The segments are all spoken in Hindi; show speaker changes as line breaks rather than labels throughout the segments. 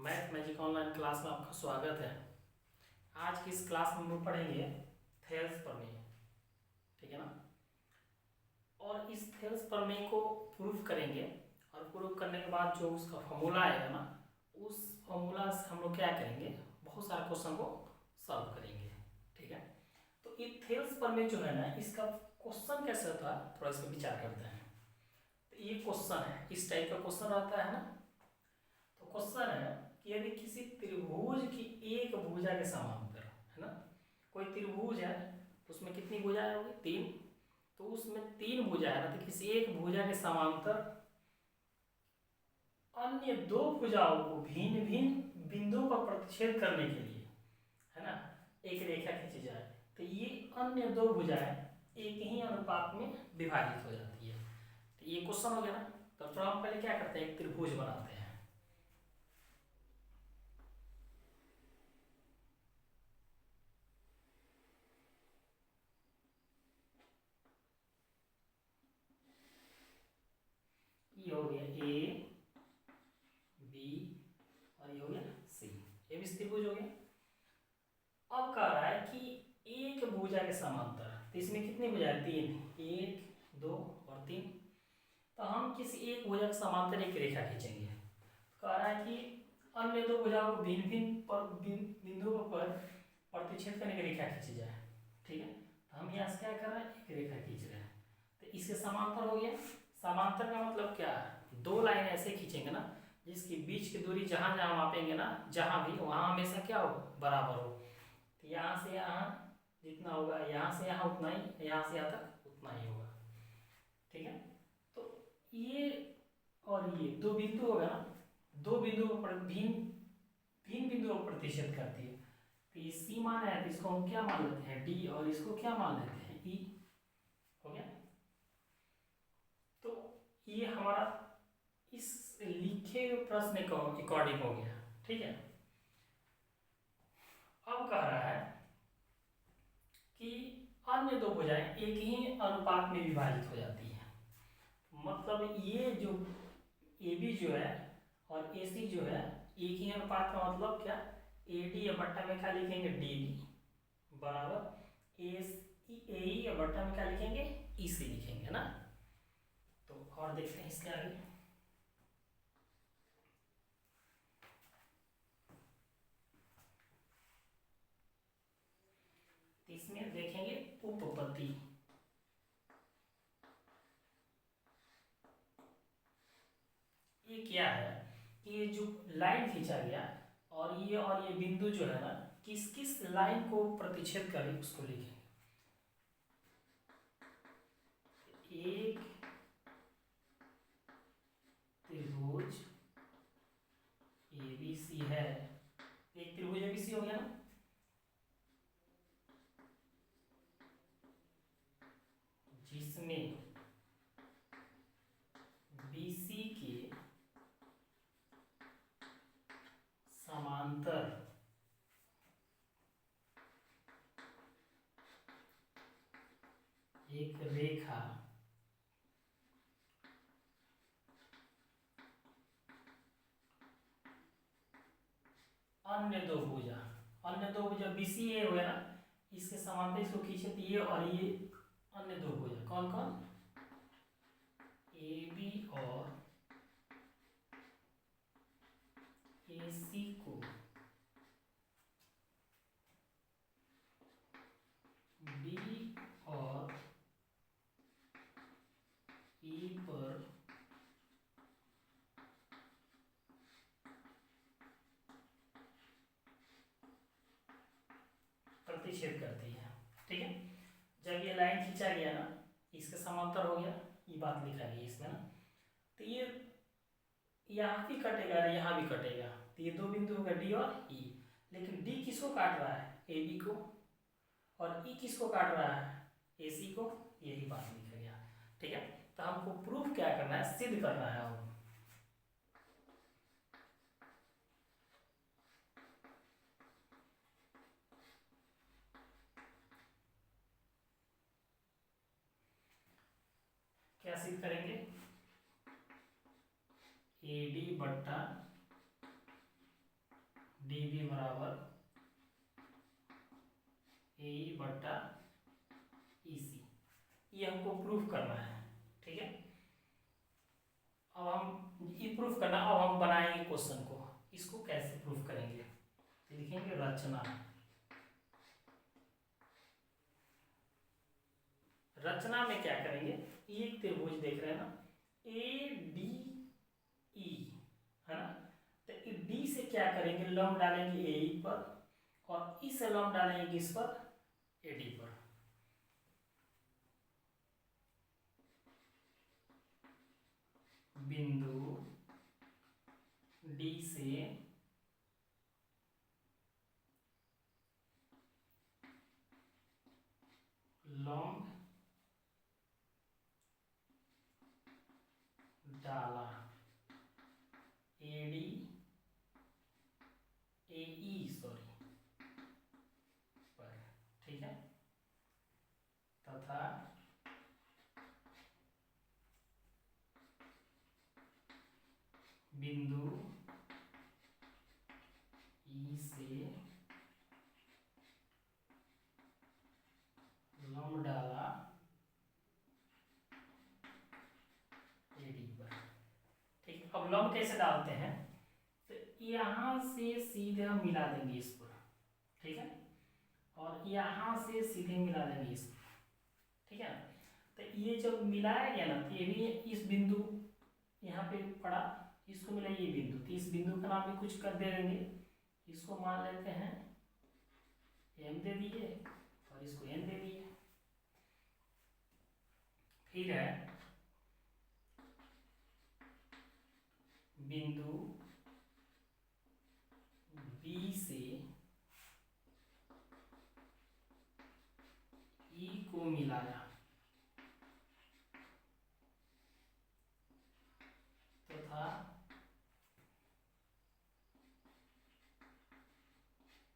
मैथ मैजिक ऑनलाइन क्लास में आपका स्वागत है। आज की इस क्लास में हम लोग पढ़ेंगे थेल्स प्रमेय, ठीक है ना। और इस थेल्स प्रमेय को प्रूफ करेंगे और प्रूफ करने के बाद जो उसका फॉर्मूला आएगा ना, उस फॉर्मूला से हम लोग क्या करेंगे, बहुत सारे क्वेश्चन को सॉल्व करेंगे, ठीक है। तो ये थेल्स प्रमेय जो है ना, इसका क्वेश्चन कैसे होता है थोड़ा इस पर विचार करते हैं। तो ये क्वेश्चन है, इस टाइप का क्वेश्चन रहता है ना। तो क्वेश्चन है कि यदि किसी त्रिभुज की एक भुजा के समांतर, है ना, कोई त्रिभुज है तो उसमें कितनी भुजाएं होगी, तीन। तो उसमें तीन भुजा है ना, तो किसी एक भुजा के समांतर अन्य दो भुजाओं को भिन्न भिन्न बिंदुओं पर प्रतिच्छेद करने के लिए, है ना, एक रेखा खींची जाए। तो ये अन्य दो भुजाएं एक ही अनुपात में विभाजित हो जाती है। तो ये क्वेश्चन हो गया ना। तो थोड़ा हम पहले क्या करते हैं, एक त्रिभुज बनाते हैं। ये हो गया ए, बी और ये हो गया सी। ये भी त्रिभुज हो गया। अब कह रहा है कि एक भुजा के समांतर, तो इसमें कितनी भुजाएं, तीन, एक, दो और तीन। तो हम किसी एक भुजा के समांतर एक रेखा खींचेंगे। कह रहा है कि अन्य दो भुजाओं को भिन्न भिन्न बिंदुओं पर प्रतिच्छेद करने की रेखा खींची जाए, ठीक है। तो हम यहाँ से क्या कर रहे हैं, एक रेखा खींच रहे हैं। तो इसके समांतर हो गया। समांतर का मतलब क्या है, दो लाइन ऐसे खींचेंगे ना जिसकी बीच की दूरी जहां जहां मापेंगे ना, जहां भी, वहां हमेशा क्या हो, बराबर हो। तो यहाँ से यहाँ जितना होगा, यहाँ से यहाँ उतना ही, यहाँ से यहाँ तक उतना ही होगा, ठीक है। तो ये और ये दो बिंदु होगा ना, दो बिंदुओं पर भिन्न भिन्न बिंदुओं पर प्रतिशत करती है। तो ये सी मान है, तो इसको हम क्या मान लेते हैं, डी, और इसको क्या मान लेते हैं, ई। हो गया। तो ये हमारा इस लिखे हुए प्रश्न के अकॉर्डिंग हो गया, ठीक है। अब कह रहा है कि अन्य दो भुजाएं एक ही अनुपात में विभाजित हो जाती है। मतलब ये जो ए बी जो है और ए सी जो है, एक ही अनुपात का मतलब क्या, ए डी बट्टा में क्या लिखेंगे, डी बी बराबर ए बट्टा में क्या लिखेंगे, ई सी लिखेंगे ना। तो और देखते हैं इसके आगे। इसमें देखेंगे उपपत्ति। ये क्या है, ये जो लाइन खींचा गया और ये बिंदु जो है ना, किस किस लाइन को प्रतिच्छेद करे उसको लिखेंगे। एक त्रिभुज एबीसी है, एक त्रिभुज एबीसी हो गया ना। जिसमें बीसी के समांतर एक रेखा अन्य दो भुजा बीसी ए हो गया ना, इसके समांतर इसको खींचे, तो ये और ये अन्य दो भुजा कौन कौन, ए बी और ए सी को बी और ई पर प्रतिच्छेद करती है, ठीक है। जब ये लाइन खींचा गया ना, इसके समांतर हो गया, ये बात लिखा गया इसमें ना। तो ये यहाँ भी कटेगा और यहाँ भी कटेगा, तो ये दो बिंदु होगा डी और ई। लेकिन डी किसको काट रहा है, ए बी को, और ई किसको काट रहा है, ए सी को। यही बात लिखा गया, ठीक है। तो हमको प्रूफ क्या करना है, सिद्ध करना है। अब क्या सिद्ध करेंगे, ए डी बट्टा डी बी बराबर ए बट्टा ई सी, ये हमको प्रूफ करना है। ठीक है, अब हम ये प्रूफ करना, अब हम बनाएंगे क्वेश्चन को। इसको कैसे प्रूफ करेंगे, लिखेंगे रचना। रचना में क्या करेंगे, एक त्रिभुज देख रहे हैं ना, ए डी ई, है ना, तो डी से क्या करेंगे, लंब डालेंगे ए पर, और इस लंब डालेंगे किस पर, ए डी पर। बिंदु डी से लंब डाला A D A E sorry पर, ठीक है, तथा बिंदु ई से लंब डाला ए डी पर। ठीक, अब लंब कैसे डालते हैं, तो यहां से सीधे मिला देंगे इस पर, ठीक है, और यहां से सीधे मिला देंगे इस पर, ठीक है। तो ये जब मिलाया गया ना, तो ये भी इस बिंदु यहाँ पे पड़ा, इसको मिला ये बिंदु, तो इस बिंदु का नाम भी कुछ कर दे देंगे, इसको मान लेते हैं एम दे दिए और इसको एन दे दिए। फिर है बिंदु बी से ई को मिलाया तथा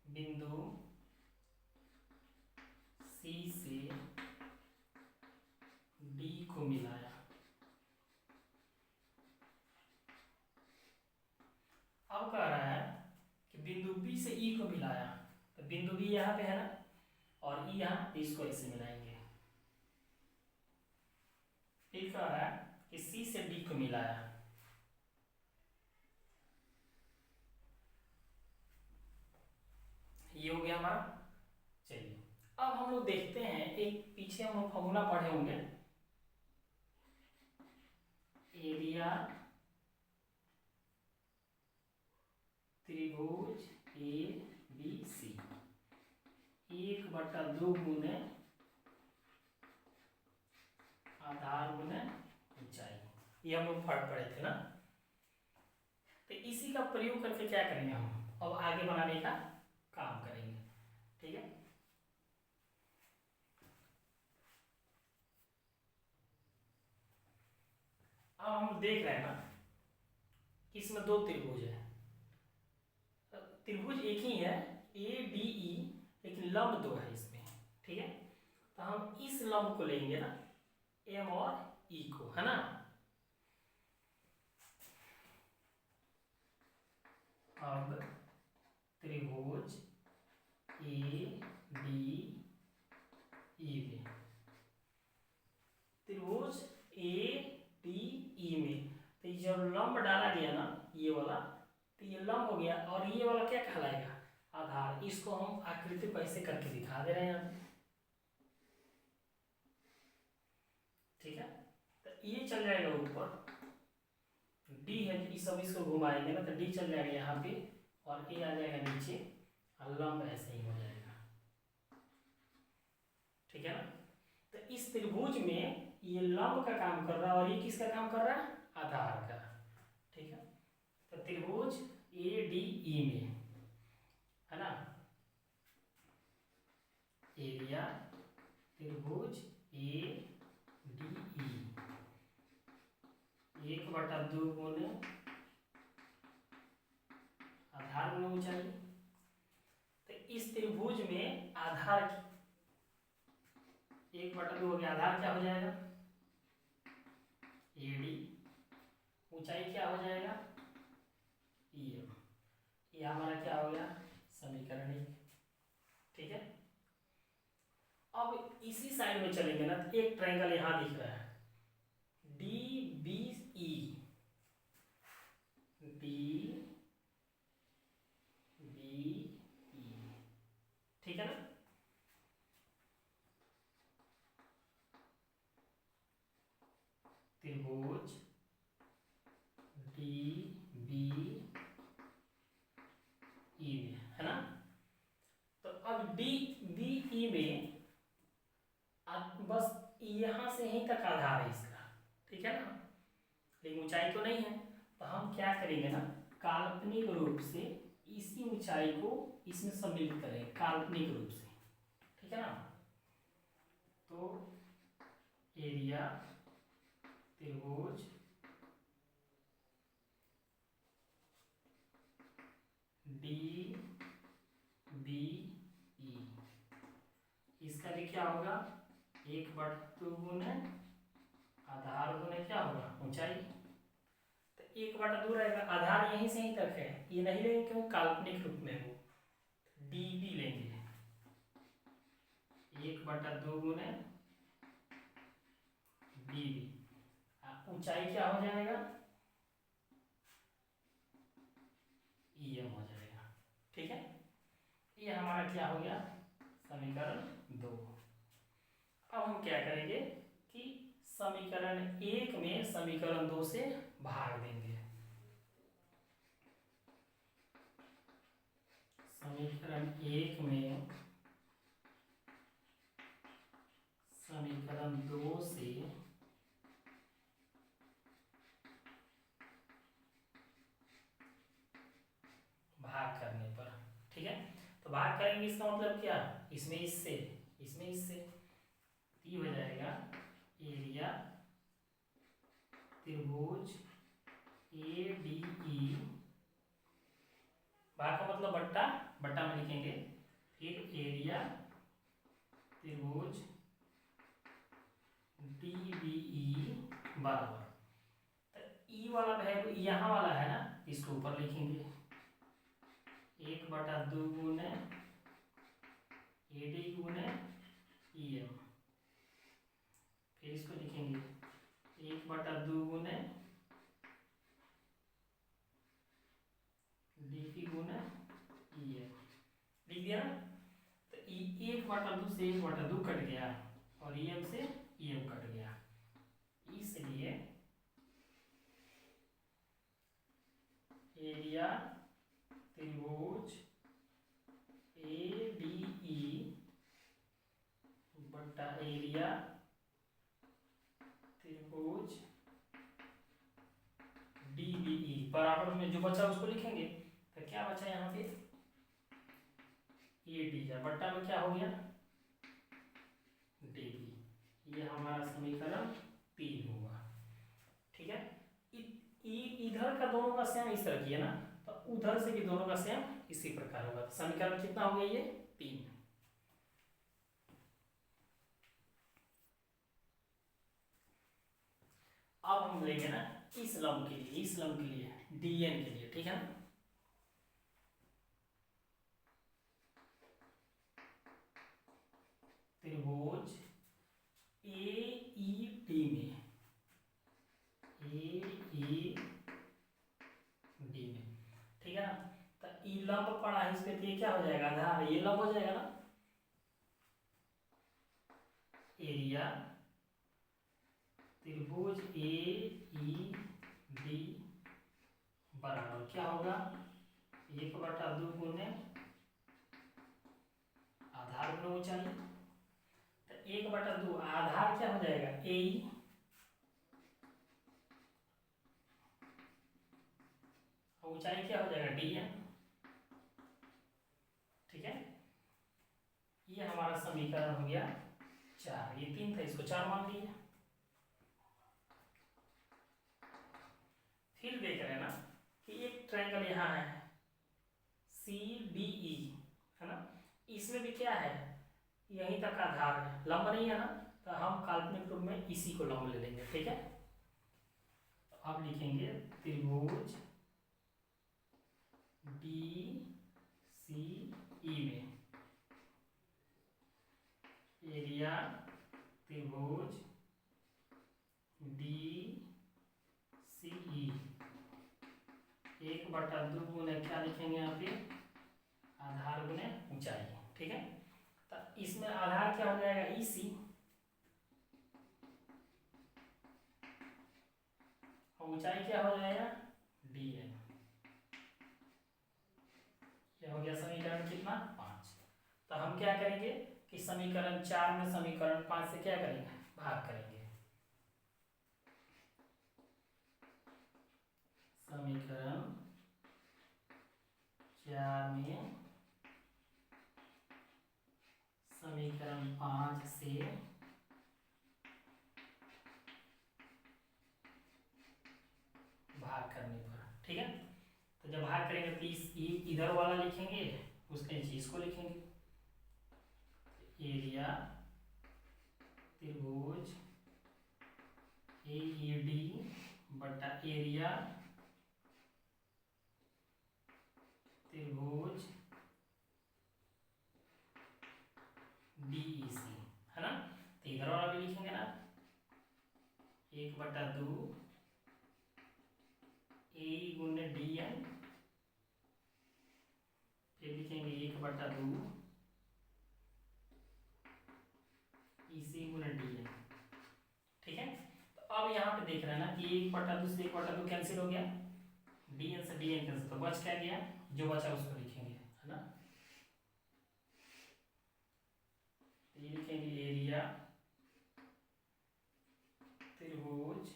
बिंदु सी से डी को मिलाया। अब कह रहा है कि बिंदु बी से ई को मिलाया, तो बिंदु बी यहाँ पे है ना, और ई यहाँ, इसको ऐसे मिलाएंगे। फिर कह रहा है कि सी से डी को मिलाया, ये हो गया हमारा। चलिए अब हम लोग देखते हैं, एक पीछे हम लोग फॉर्मूला पढ़े होंगे, एरिया त्रिभुज ए बी सी 1/2 गुने आधार गुने ऊंचाई, ये हम लोग फर्क पढ़े थे ना। तो इसी का प्रयोग करके क्या करेंगे, हम अब आगे बनाने का काम करेंगे। ठीक है, अब हम देख रहे हैं ना कि इसमें दो त्रिभुज है, त्रिभुज एक ही है ए डी ई, लेकिन लंब दो है इसमें। ठीक है, तो हम इस लंब को लेंगे ना, एम और ई को, है ना। अब त्रिभुज ए डी ई में, त्रिभुज ए डी ई में, तो जब लंब डाला गया ना ये वाला, तो ये लंब हो गया, और ये वाला क्या कहलाएगा, आधार। इसको हम आकृति को ऐसे करके दिखा दे रहे हैं यहाँ। ठीक है, तो ये चल जाएगा ऊपर, डी है, इस सब इसको घुमाएंगे ना, तो डी चल जाएगा यहाँ पे, और ए आ जाएगा नीचे, और लंब ऐसे ही हो जाएगा। ठीक है ना, तो इस त्रिभुज में ये लंब का काम कर रहा है, और ये किसका काम कर रहा है, आधार का। ठीक है, तो त्रिभुज ए डी ई में, है ना, एरिया त्रिभुज ए डी ई 1/2 गुने आधार गुने ऊंचाई। तो इस त्रिभुज में आधार 1/2 हो गया, आधार क्या हो जाएगा, ए डी, ऊंचाई क्या हो जाएगा, ई एम। ये हमारा क्या हो गया, समीकरण 1। ठीक है, अब इसी साइड में चलेंगे ना, तो एक ट्रायंगल यहां दिख रहा है, D B E, D B E, ठीक है ना। त्रिभुज डी बी ई में, है ना। तो अब डी बी ई में बस यहां से यहीं तक आधार है इसका, ठीक है ना, लेकिन ऊंचाई तो नहीं है। तो हम क्या करेंगे ना, काल्पनिक रूप से इसी ऊंचाई को इसमें सम्मिलित करेंगे काल्पनिक रूप से, ठीक है ना। तो एरिया त्रिभुज डी बी ई, इसका भी क्या होगा, 1/2 गुने आधार गुने क्या होगा, ऊंचाई। तो 1/2 रहेगा, आधार यहीं से यहीं तक है, ये नहीं लेंगे क्यों, काल्पनिक रूप में हो, डी बी लेंगे, 1/2 गुने डी बी, ऊंचाई क्या हो जाएगा, EM हो जाएगा, ठीक है। ये हमारा क्या हो गया, समीकरण 2। अब हम क्या करेंगे कि समीकरण 1 में समीकरण 2 से भाग देंगे। समीकरण 1 में समीकरण 2 से भाग करने पर, ठीक है। तो भाग करेंगे इसका मतलब क्या, इसमें इससे, इसमें इससे, ये हो जाएगा एरिया त्रिभुज ए डी ई, भाग का मतलब बट्टा, बट्टा में लिखेंगे, फिर एरिया त्रिभुज डी बी ई बराबर, तो ई वाला वैल्यू यहाँ वाला है ना, इसको ऊपर लिखेंगे, 1/2 गुने AD गुने EM, फिर इसको लिखेंगे 1/2 गुने DP गुने EM, लिख दिया ना। तो 1/2 से 1/2 कट गया और EM से EM कट गया, इसलिए एरिया त्रिभुज ADE बट्टा एरिया त्रिभुज DBE बराबर में जो बचा उसको लिखेंगे। तो क्या बचा यहाँ पे, ये डी है, बट्टा में क्या हो गया, DB। ये हमारा समीकरण 3 होगा, ठीक है। इधर का दोनों का सेम इस तरह किया ना, तो उधर से भी दोनों का सेम इसी प्रकार होगा। तो समीकरण कितना हो गया, ये 3। अब हम लेंगे ना इस लंब के लिए, इस लंब के लिए DN के लिए, ठीक है ना। त्रिभुज AED में, AED में, ठीक है ना। तो ई लंब पड़ा है इस पे, ये क्या हो जाएगा, आधार, ये लंब हो जाएगा ना। एरिया त्रिभुज AED बराबर क्या होगा, 1/2 गुने आधार गुने ऊंचाई। तो 1/2 आधार क्या हो जाएगा, AE, ऊंचाई क्या हो जाएगा, DN, ठीक है। ये हमारा समीकरण हो गया 4, ये 3 था, इसको 4 मान लिया। फिर देख रहे हैं ना कि एक ट्रायंगल यहाँ है CDE, है ना, इसमें भी क्या है, यहीं तक आधार है, लंब नहीं है ना, तो हम काल्पनिक रूप में इसी को लंब ले लेंगे, ठीक है। तो अब लिखेंगे त्रिभुज DCE में एरिया त्रिभुज DCE 1/2 गुने क्या लिखेंगे यहाँ पे, आधार गुने ऊंचाई। ठीक है, तो इसमें आधार क्या हो जाएगा, EC, और ऊंचाई क्या हो जाएगा, DN। ये हो गया समीकरण कितना, 5। तो हम क्या करेंगे कि समीकरण 4 में समीकरण 5 से क्या करेंगे, भाग करेंगे। समीकरण 4 में समीकरण 5 से भाग करने पर। ठीक है, तो जब भाग करेंगे तो इधर वाला लिखेंगे, उसके नीचे इसको लिखेंगे, एरिया त्रिभुज AED बटा एरिया त्रिभुज DEC, है ना। तो इधर वाला भी लिखेंगे ना, 1/2 A गुने DN, फिर लिखेंगे 1/2 EC गुने DN। ठीक है, तो अब यहाँ पे देख रहे हैं ना कि 1/2 से 1/2 कैंसिल हो गया, DN से DN कैंसिल, तो बच क्या गया, जो बचा उसको लिखेंगे, है ना। तो ये लिखेंगे एरिया त्रिभुज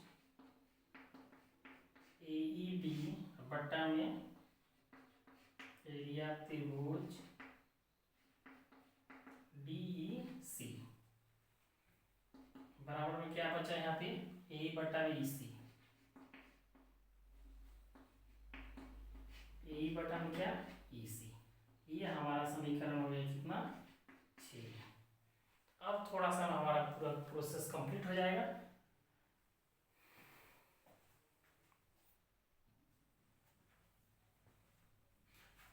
AED बट्टा में एरिया त्रिभुज DEC बराबर में क्या बचा यहाँ पे, A/EC, A/में क्या, EC। ये हमारा समीकरण हो गया कितना, 6। अब थोड़ा सा हमारा पूरा प्रोसेस कंप्लीट हो जाएगा।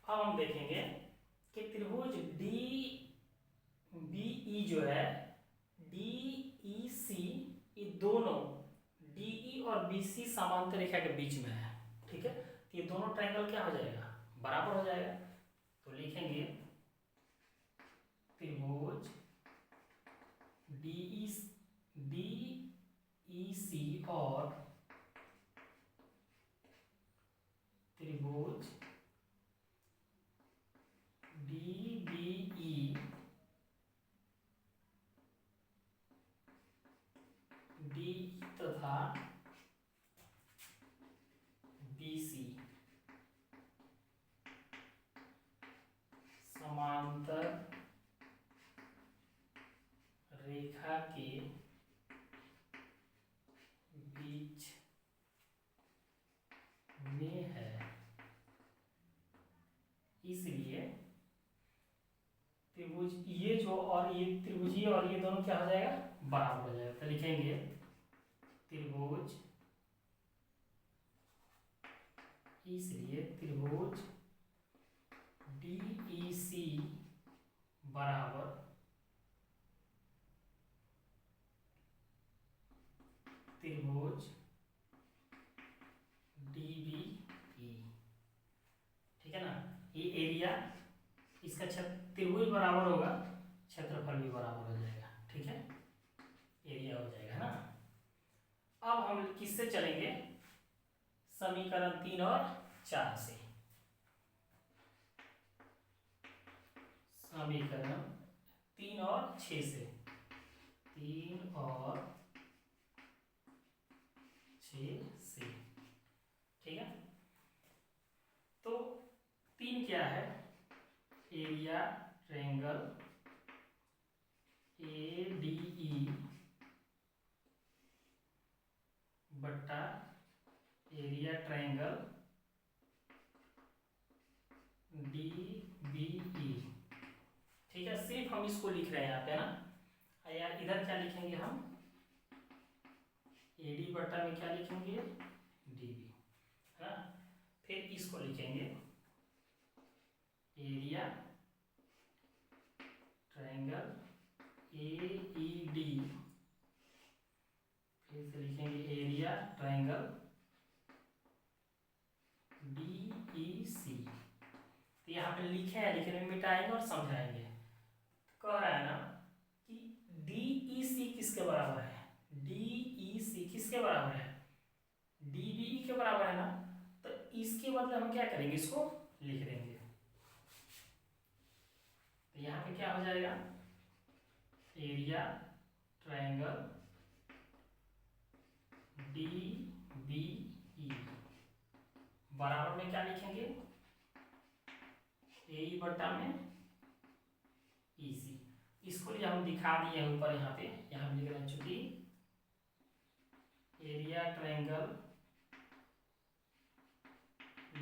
अब हम देखेंगे कि त्रिभुज DBE जो है, DEC, ये दोनों DE और BC समांतर रेखा के बीच में है। ठीक है, तो ये दोनों ट्रायंगल क्या हो जाएगा, बराबर हो जाएगा। तो लिखेंगे त्रिभुज DEC और त्रिभुज DBE DE तथा BC समांतर रेखा के बीच में है, इसलिए त्रिभुज ये जो और ये त्रिभुज ये और ये दोनों क्या हो जाएगा, बराबर हो जाएगा। तो लिखेंगे त्रिभुज, इसलिए त्रिभुज DEC बराबर त्रिभुज DBE। ठीक है ना, ये एरिया, इसका त्रिभुज बराबर होगा, क्षेत्रफल भी बराबर हो जाएगा। ठीक है, एरिया हो जाएगा ना। अब हम किससे चलेंगे, समीकरण 3 और 4 से। समीकरण 3 और 6 से, 3 और 6 से। ठीक है, तो 3 क्या है, एरिया ट्रायंगल ADE बट्टा एरिया ट्रायंगल DBE। ठीक है, सिर्फ हम इसको लिख रहे हैं यहाँ पे ना, या इधर क्या लिखेंगे हम, AD बट्टा में क्या लिखेंगे, DB, है ना। फिर इसको लिखेंगे एरिया ट्रायंगल AED, फिर से लिखेंगे एरिया ट्रायंगल DEC। तो यहाँ पे लिखे हैं, लिखने में मिटाएंगे और समझाएंगे। तो कह रहा है ना कि DEC किसके बराबर है, DEC किसके बराबर है, DBE के बराबर है ना। तो इसके बदले हम क्या करेंगे, इसको लिख देंगे। तो यहाँ पे क्या हो जाएगा, एरिया ट्रायंगल DBE बराबर में क्या लिखेंगे, AE बटा में EC। इसको लिए हम दिखा दिए हैं ऊपर, यहाँ पे यहाँ लिख रहे हैं, चूंकि एरिया ट्रायंगल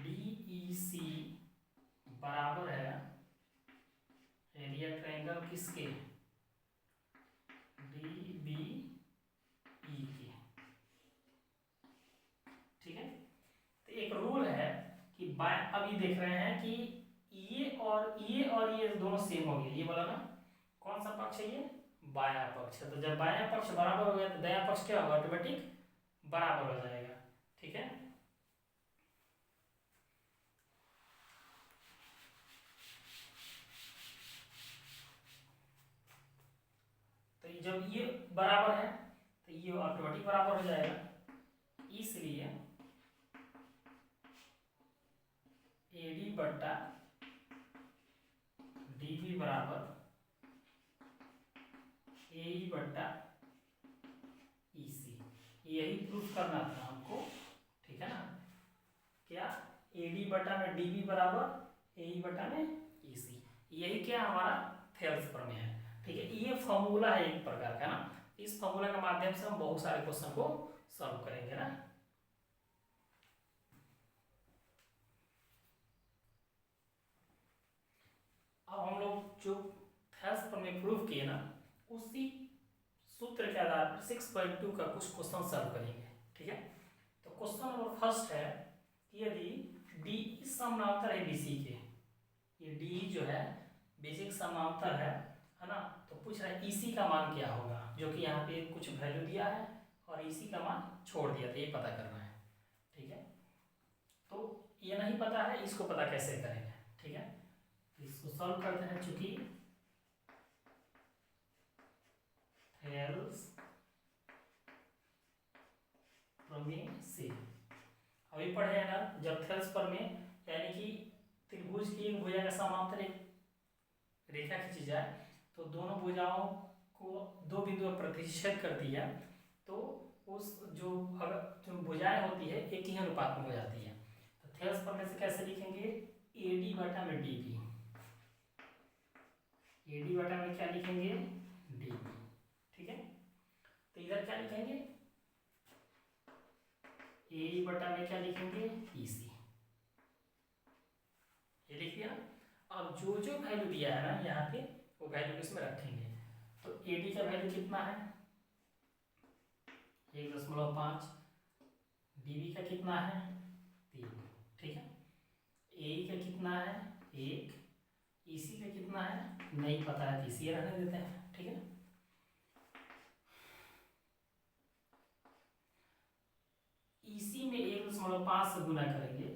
DEC बराबर है एरिया ट्रायंगल किसके, DBE के। ठीक है, तो एक रूल है कि अभी देख रहे हैं कि ये और ये दोनों सेम हो गए, ये बोला ना कौन सा पक्ष है, ये बायां पक्ष है। तो जब बायां पक्ष बराबर हो गया तो दायां पक्ष क्या होगा, ऑटोमेटिक बराबर हो जाएगा। ठीक है, तो जब ये बराबर है तो ये ऑटोमेटिक बराबर हो जाएगा। इसलिए AD बट्टा DB बराबर AE बट्टा EC, यही प्रूफ करना था हमको। ठीक है ना, क्या AD बटा में DB बराबर AE बटा में EC, यही क्या हमारा थेल्स प्रमेय है। ठीक है, ये फॉर्मूला है एक प्रकार का ना, इस फॉर्मूला के माध्यम से हम बहुत सारे क्वेश्चन को सॉल्व करेंगे ना। अब हम लोग जो थेल्स प्रमेय प्रूफ किए ना, उसी सूत्र के आधार पर 6.2 का कुछ क्वेश्चन सॉल्व करेंगे। ठीक है, तो क्वेश्चन नंबर फर्स्ट है कि यदि DE समानांतर है BC के, ये DE जो है BC के समानांतर है ना, तो पूछ रहा है EC का मान क्या होगा, जो कि यहाँ पे कुछ वैल्यू दिया है और EC का मान छोड़ दिया, तो ये पता करना है। ठीक है, तो ये नहीं पता है, इसको पता कैसे करेंगे। ठीक है, तो इसको सॉल्व करते हैं, चूंकि थेल्स प्रमेय से अभी पढ़े हैं ना, जब थेल्स प्रमेय यानी कि त्रिभुज की एक भुजा के समांतर एक रेखा खींची जाए तो दोनों भुजाओं को दो बिंदुओं पर प्रतिच्छेद कर दिया, तो उस जो भुजाएं होती है एक ही अनुपात में हो जाती है। तो थेल्स प्रमेय से कैसे लिखेंगे, AD बटा में DB, AD बटा में क्या लिखेंगे, DB। ठीक है, तो इधर क्या लिखेंगे, AE बटा में क्या लिखेंगे, EC, ये लिख दिया। अब जो जो वैल्यू दिया है ना यहाँ पे, वो वैल्यू इसमें रखेंगे। तो AD का वैल्यू कितना है, 1.5, DB का कितना है, 3। ठीक है, AE का कितना है, 1, EC का कितना है नहीं पता है, EC रहने देते हैं। ठीक है, EC में 1.5 से गुना करेंगे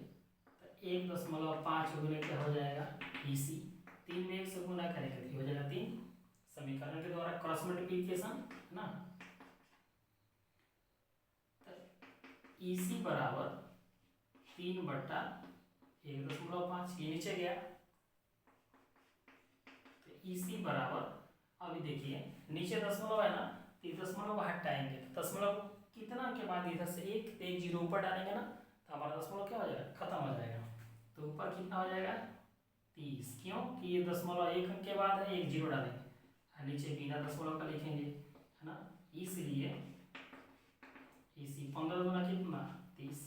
तो 1.5 गुना क्या हो जाएगा, EC। 3 में 1 से गुना करेंगे तो हो जाएगा 3, समीकरण के द्वारा क्रॉस मल्टीप्लिकेशन ना। तो EC बराबर 3 बट्टा 1.5, ये नीचे गया, तो EC बराबर, अभी देखिए नीचे दशमलव है ना, तो दशमलव हटाएंगे, तो दशमलव कितना के बाद इधर से एक 0 ऊपर डालेंगे ना, तो हमारा दशमलव क्या हो जाएगा, खत्म हो जाएगा। तो ऊपर कितना हो जाएगा, 30, क्यों कि ये दशमलव एक अंक के बाद है, 1 0 डालेंगे, नीचे बिना दशमलव का लिखेंगे, है ना। इसलिए इसी 15 गुना कितना, 30,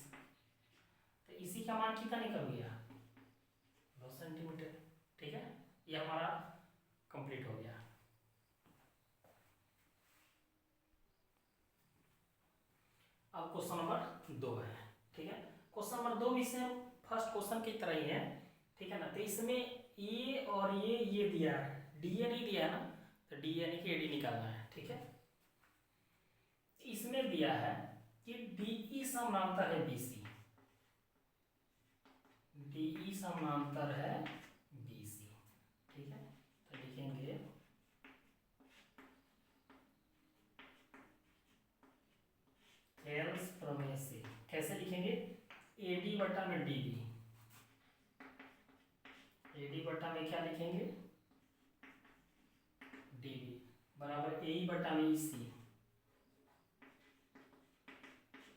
तो इसी का मान कितना निकल गया, 2 सेंटीमीटर। ठीक है, ये हमारा कंप्लीट हो गया। अब क्वेश्चन नंबर 2 है। ठीक है, क्वेश्चन नंबर 2 भी सेम फर्स्ट क्वेश्चन की तरह ही है। ठीक है ना, तो इसमें ए और ये दिया है, डी ए नहीं दिया है ना, तो डी यानी कि एडी निकालना है, ठीक है। इसमें दिया है कि डीई समानांतर है बीसी, डीई समानांतर है बीसी, ठीक है। तो लिखेंगे थेल्स प्रमेय से, कैसे लिखेंगे, एडी बटा में डीबी, एडी बटा में क्या लिखेंगे, डीबी बराबर ए बटा में ईसी,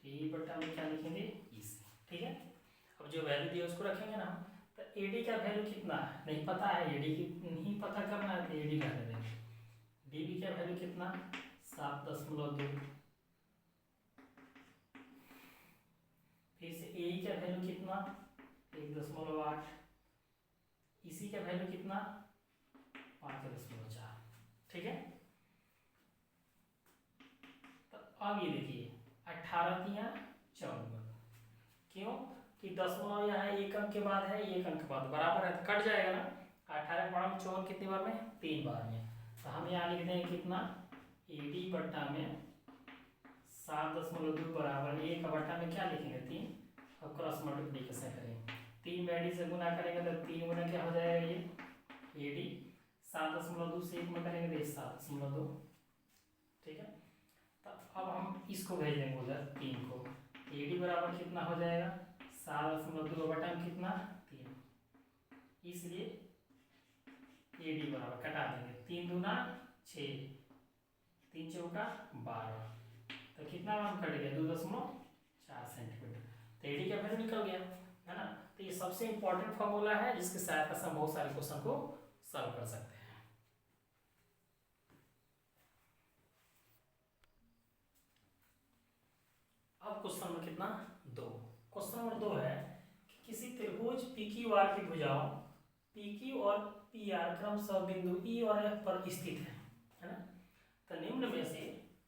ए बटा में क्या लिखेंगे, ईसी, ठीक है। अब जो वैल्यू दिया उसको रखेंगे ना, तो एडी का वैल्यू कितना नहीं पता है, एडी की नहीं पता करना है तो एडी का दे देंगे, डीबी का वैल्यू कितना 7.2, फिर से ए का वैल्यू कितना 1.8, इसी का वैल्यू कितना 5.4, ठीक है। तो अब ये देखिए 18×54, क्यों कि दशमलव यहाँ एक अंक के बाद है, एक अंक के बाद बराबर है तो कट जाएगा ना, 18×54 कितनी बार में, 3 बार में, तो हम यहाँ लिख देंगे कितना, एडी बटा में 7.2 बराबर 1 बटा में क्या लिखेंगे 3, अब क्रॉस मल्टीप्लिकेशन करेंगे, 3 में एडी से गुना करेंगे तो 3 गुना क्या हो जाएगा, ये एडी 7.2 से 1 में करेंगे तो 7.2, ठीक है। तो अब हम इसको भेज देंगे उधर 3 को, एडी बराबर कितना हो जाएगा 7.2 बटा में कितना 3, इसलिए एडी बराबर कटा देंगे 3 दूना 6, 3 चौका 12, तो कितना हम कट गया 2.4 सेंटीमीटर, तो एडी का वैल्यू निकल गया है ना। तो ये सबसे इंपॉर्टेंट फॉर्मूला है जिसके सहायता से हम बहुत सारे क्वेश्चन को सॉल्व कर सकते हैं। अब क्वेश्चन नंबर कितना 2, क्वेश्चन नंबर 2 है कि किसी त्रिभुज PQR की भुजाओं PQ और PR क्रमशः बिंदु E और F पर स्थित है ना। तो निम्न में से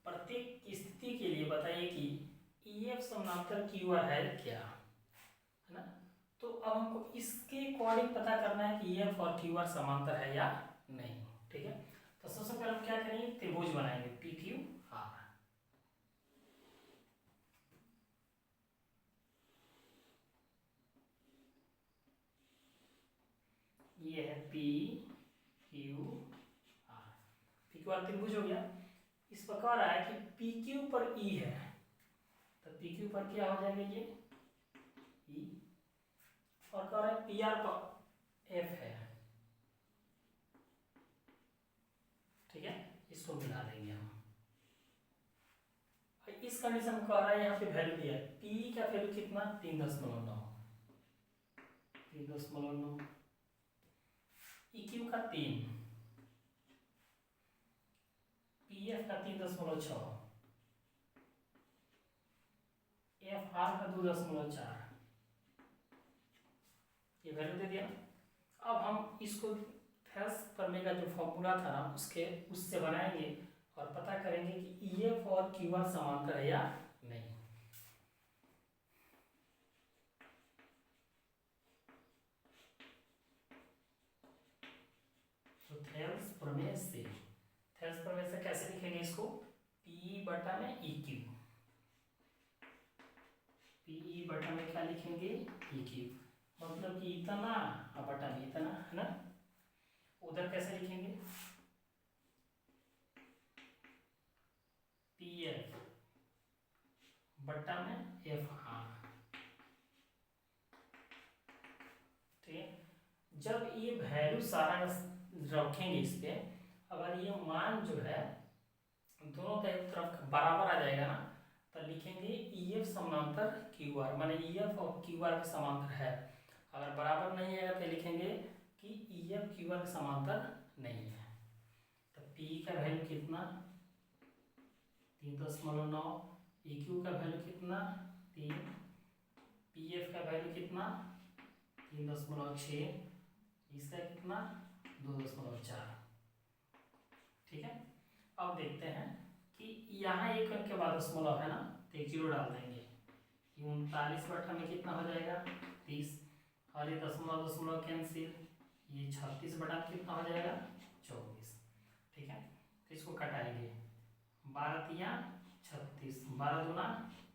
प्रत्येक स्थिति के लिए बताइए कि EF समानांतर QR है क्या, है ना। तो अब हमको इसके अकॉर्डिंग पता करना है कि EF और QR समांतर है या नहीं, ठीक है। तो सबसे पहले हम क्या करेंगे, त्रिभुज बनाएंगे PQR, ये है PQR त्रिभुज हो गया। इस प्रकार आया कि PQ पर E है, तो PQ पर क्या हो जाएगा ये E, और कह रहा है PR पर F है, ठीक है, इसको मिला देंगे हम। इस कंडीशन में कह रहा है यहाँ पे वैल्यू दिया है, P का वैल्यू कितना 3.9, EQ का 3, PF का 3.6, FR का 2.4, ये वैल्यू दे दिया। अब हम इसको थेल्स प्रमेय का जो फॉर्मूला था ना उससे बनाएंगे और पता करेंगे कि EF और QR समांतर है या नहीं। तो थेल्स प्रमेय से कैसे लिखेंगे इसको, PE बटा में EQ, PE बटा में क्या लिखेंगे EQ, मतलब कि इतना और बटा में इतना, है ना। उधर कैसे लिखेंगे, PF बटा में FR, ठीक है। जब ये वैल्यू सारा रखेंगे इस पे, अगर ये मान जो है दोनों तरफ बराबर आ जाएगा ना, तो लिखेंगे EF समांतर QR, माने EF और QR के समांतर है। अगर बराबर नहीं है तो लिखेंगे कि EF QR के समांतर नहीं है। तो P का वैल्यू कितना 3.9, EQ का वैल्यू कितना 3, PF का वैल्यू कितना 3.6, इसका कितना 2.4, ठीक है। अब देखते हैं कि यहाँ एक अंक के बाद दशमलव है ना, तो एक जीरो डाल देंगे, 39 बटा में कितना हो जाएगा 30, और ये दशमलव कैंसिल, ये 36 बटा कितना हो जाएगा 24। ठीक है, तो इसको कटाएंगे 12 तिया 36, 12 दूना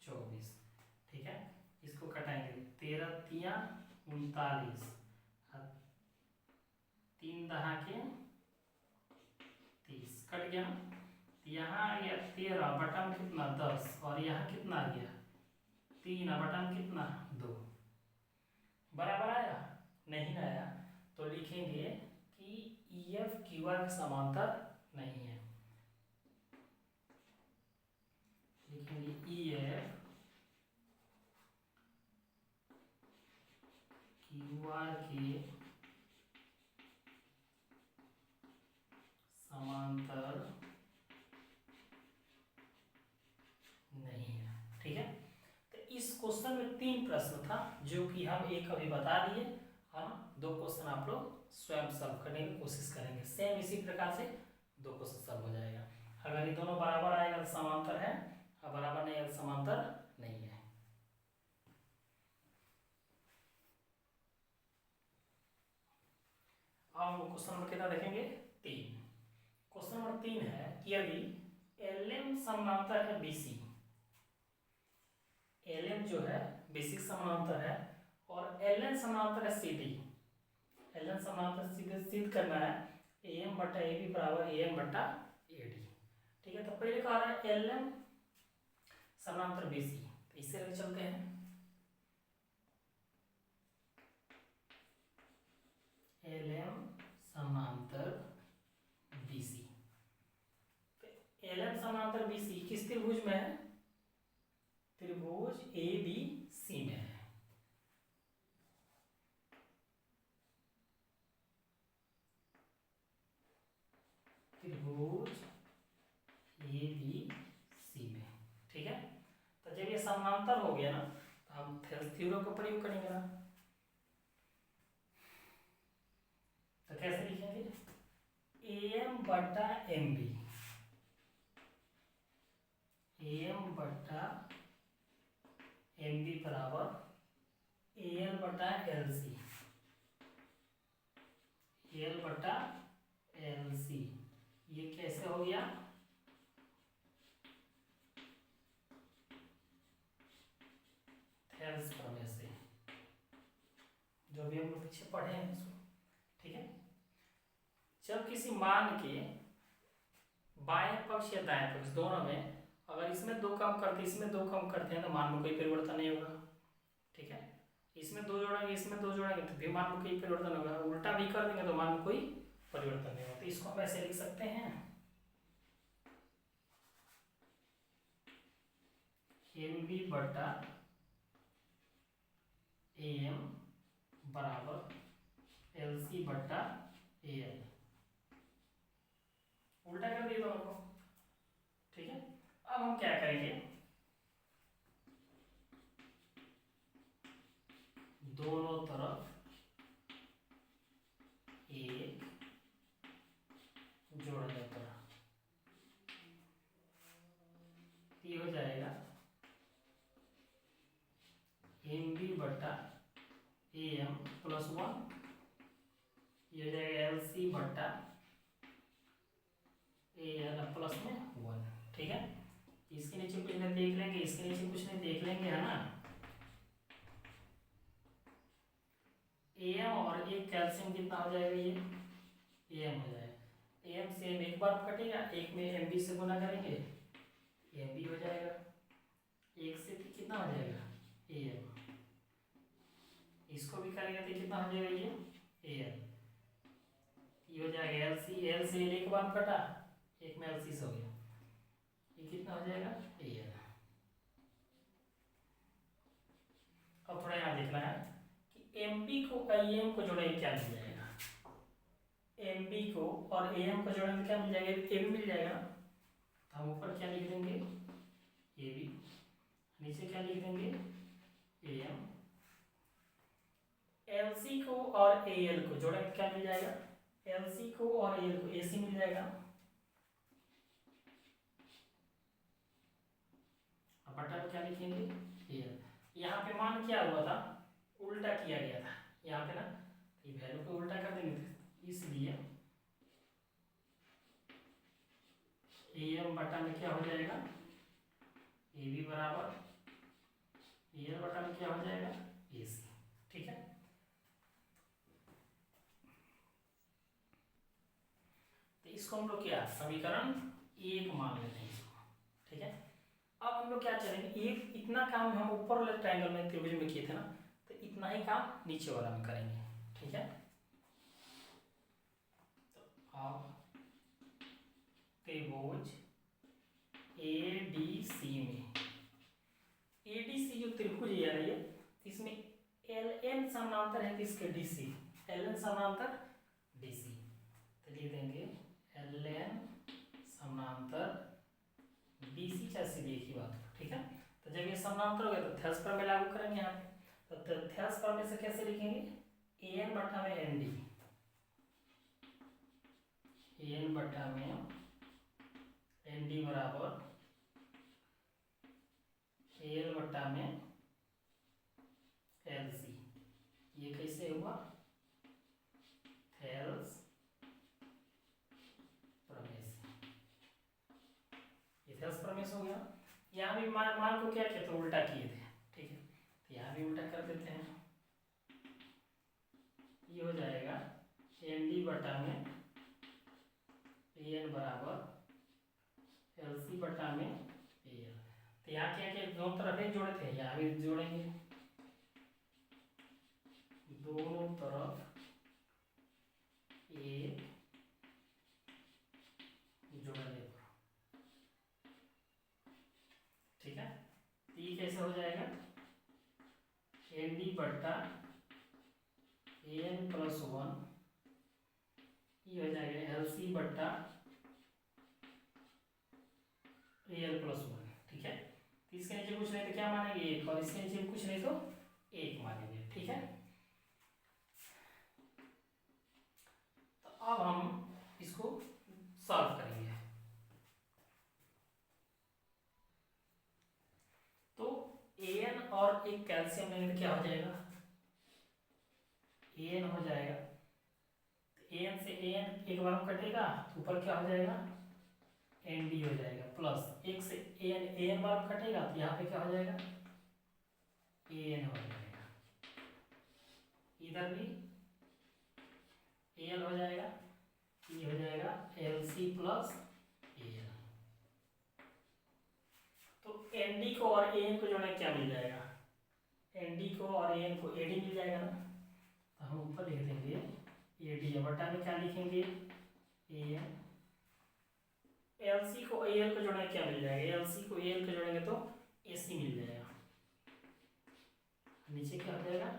24। ठीक है, इसको कटाएंगे 13 तिया 39, 3 दहा के 30, कट गया। यहाँ आ गया 13 बटा में कितना 10, और यहाँ कितना आ गया 3 बटा में कितना 2, बराबर आया? नहीं आया, तो लिखेंगे कि EF QR के समांतर नहीं है। लिखेंगे EF QR के समांतर नहीं है। ठीक है, तो इस क्वेश्चन में 3 प्रश्न था जो कि हम एक अभी बता दिए, है ना। 2 क्वेश्चन आप लोग स्वयं सॉल्व करने की कोशिश करेंगे। सेम इसी प्रकार से 2 क्वेश्चन सॉल्व हो जाएगा। अगर ये दोनों बराबर आएगा तो समांतर है, और बराबर नहीं आएगा तो समांतर नहीं है। अब हम क्वेश्चन नंबर कितना देखेंगे 3। क्वेश्चन नंबर 3 है कि यदि LM समानांतर है BC, LM जो है BC समानांतर है, और LN समानांतर है CD, LN समानांतर सीधे सिद्ध करना है AM बटा AB बराबर AM बटा AD। ठीक है, तो पहले कह रहा है LM समानांतर BC, तो इससे लेकर चलते हैं। LM समानांतर BC, LM समानांतर BC किस त्रिभुज में है? त्रिभुज ABC में है। त्रिभुज ABC में। ठीक है, तो जब ये समानांतर हो गया ना, तो हम थ्योरम का प्रयोग करेंगे ना। तो कैसे लिखेंगे? AM बटा MB, AM बटा MB बराबर AL बटा LC, AL बटा LC। ये कैसे हो गया? थेल्स प्रमेय से, जो भी हम लोग पीछे पढ़े हैं इसको। ठीक है, जब किसी मान के बाएं पक्ष या दाएं पक्ष दोनों में अगर इसमें 2 कम करते इसमें 2 कम करते हैं तो मान में कोई परिवर्तन नहीं होगा। ठीक है, इसमें 2 जोड़ेंगे इसमें 2 जोड़ेंगे तो भी मान में कोई परिवर्तन होगा, उल्टा भी कर देंगे तो मान में कोई परिवर्तन नहीं होगा। तो इसको हम ऐसे लिख सकते हैं MB बटा AM बराबर LC बटा AL, उल्टा कर दिए दोनों को। ठीक है, अब हम क्या करेंगे, दोनों तरफ एक जोड़ा जाता है, ये हो जाएगा MB बटा AM प्लस 1, ये हो जाएगा LC बटा AL प्लस में 1। ठीक है, इसके नीचे कुछ नहीं देख लेंगे, इसके नीचे कुछ नहीं देख लेंगे, है ना। AM और एक कैल्शियम कितना हो जाएगा, ये AM हो जाएगा। AM से एक बार कटेगा, एक में MB से गुना करेंगे MB हो जाएगा, एक से कितना हो जाएगा AM, इसको भी करेंगे तो कितना हो जाएगा ये AL, ये हो जाएगा LC, L से एक बार कटा, एक में LC से हो गया, ये कितना हो जाएगा AL। अब थोड़ा यहाँ देखना है कि MB को AM को जोड़ेंगे क्या मिल जाएगा, MB को और AM को जोड़ेंगे क्या मिल जाएगा, AB मिल जाएगा। तो हम ऊपर क्या लिख देंगे AB, नीचे क्या लिख देंगे AM। LC को और AL को जोड़ेंगे क्या मिल जाएगा, LC को और AL को AC मिल जाएगा। अब बटा को क्या लिखेंगे AL। यहाँ पे मान क्या हुआ था, उल्टा किया गया था यहाँ पे ना, ये वैल्यू को उल्टा कर देंगे, इसलिए ए एम बटा में क्या हो जाएगा, ए बी बराबर ए एल बटा में क्या हो जाएगा, ए सी। ठीक है, तो इसको हम लोग क्या समीकरण 1 मान लेते हैं इसको। ठीक है, अब हम लोग क्या करेंगे, एक इतना काम हम ऊपर वाले ट्रायंगल में त्रिभुज में किए थे ना, तो इतना ही काम नीचे वाला में करेंगे। ठीक है, तो अब त्रिभुज ए डी सी में, ए डी सी जो त्रिभुज है यार, ये इसमें एल एन समानांतर है किसके, डी सी, एल एन समानांतर डी सी, तो लिख देंगे एल एन समानांतर डी सी, चाहे सीधी एक ही बात हो। ठीक है, तो जब ये समानांतर हो गया तो थेल्स प्रमेय लागू करेंगे यहाँ पे, तो थेल्स प्रमेय से कैसे लिखेंगे, ए एन बटा में एन डी, ए एन बटा में एन डी बराबर एल बटा में एल सी। ये कैसे हुआ, थेल्स प्रमेय से, ये थेल्स प्रमेय हो गया। यहाँ भी मान को क्या किया, तो उल्टा किए थे। ठीक है, तो यहाँ भी उल्टा कर देते हैं, ये हो जाएगा एन डी बटा में ए एन बराबर एल सी बटा में ए एल। तो यहाँ क्या क्या दोनों तरफ एक जोड़े थे, यहाँ भी जोड़ेंगे, दोनों तरफ एक जोड़ने पर। ठीक है, तो ये कैसे हो जाएगा, एन डी बटा ए एन प्लस 1, ये हो जाएगा एल सी बटा ए एल प्लस 1। ठीक है, तो इसके नीचे कुछ नहीं तो क्या मानेंगे, एक, और इसके नीचे कुछ नहीं तो एक मानेंगे। ठीक है, तो अब हम इसको सॉल्व करेंगे। तो एन और एक कैल्शियम लेंगे तो क्या हो जाएगा, एन हो जाएगा, एन से एन एक बार में कटेगा, ऊपर क्या हो जाएगा, एन डी हो जाएगा, प्लस एक से एन एन बार में कटेगा, तो यहाँ पे क्या हो जाएगा, एन हो जाएगा, इधर भी एल हो जाएगा, ये हो जाएगा एल सी प्लस एल। तो एन डी को और एन को जोड़े क्या मिल जाएगा, एन डी को और एन को ए डी मिल जाएगा ना, तो हम ऊपर लिख देंगे ए डी, बटा में क्या लिखेंगे, ए एन, एल सी को ए एल को जोड़े क्या मिल जाएगा, एल सी को ए एल को जोड़ेंगे तो ए सी मिल जाएगा, नीचे क्या हो जाएगा,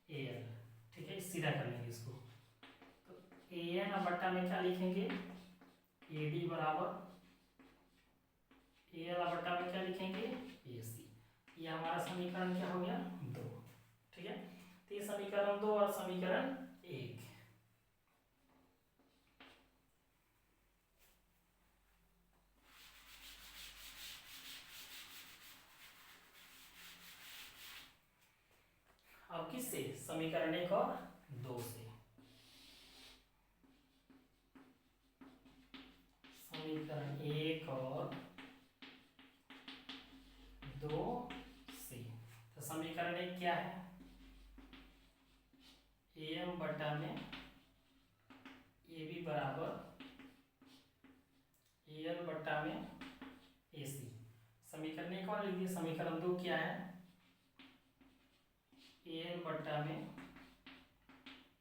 ए एल। ठीक है, सीधा कर लेंगे इसको, तो ए एन बटा में क्या लिखेंगे, ए डी बराबर ए एल बटा में क्या लिखेंगे, ए सी। ये हमारा समीकरण क्या हो गया, 2। ठीक है, तो ये समीकरण 2 और समीकरण 1। अब किससे, समीकरण 1 और 2 से, समीकरण 1 और 2 से। तो समीकरण 1 क्या है, ए एम बटा में ए बी बराबर ए एल बटा में ए सी। समीकरण 1 और लिख दिए, समीकरण 2 क्या है, ए एन बटा में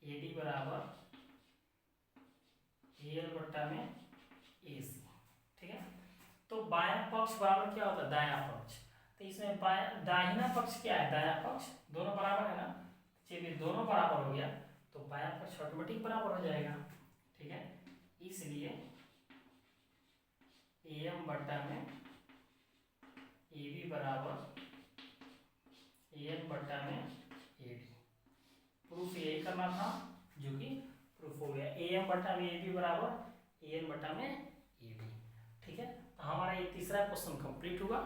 ए डी बराबर ए एल बटा में ए सी। ठीक है, तो बायां पक्ष बराबर क्या होता है, दायां पक्ष। तो इसमें दाहिना पक्ष क्या है, दायां पक्ष, दोनों बराबर है ना, चलिए दोनों बराबर हो गया तो बायां पक्ष ऑटोमेटिक बराबर हो जाएगा। ठीक है, इसलिए ए एम बटा में ए बी बराबर ए एन बटा में ए डी। प्रूफ यही करना था, जो कि प्रूफ हो गया, ए एम बटा में ए बी बराबर ए एन बटा में ए डी। ठीक है, तो हमारा ये तीसरा क्वेश्चन कंप्लीट हुआ।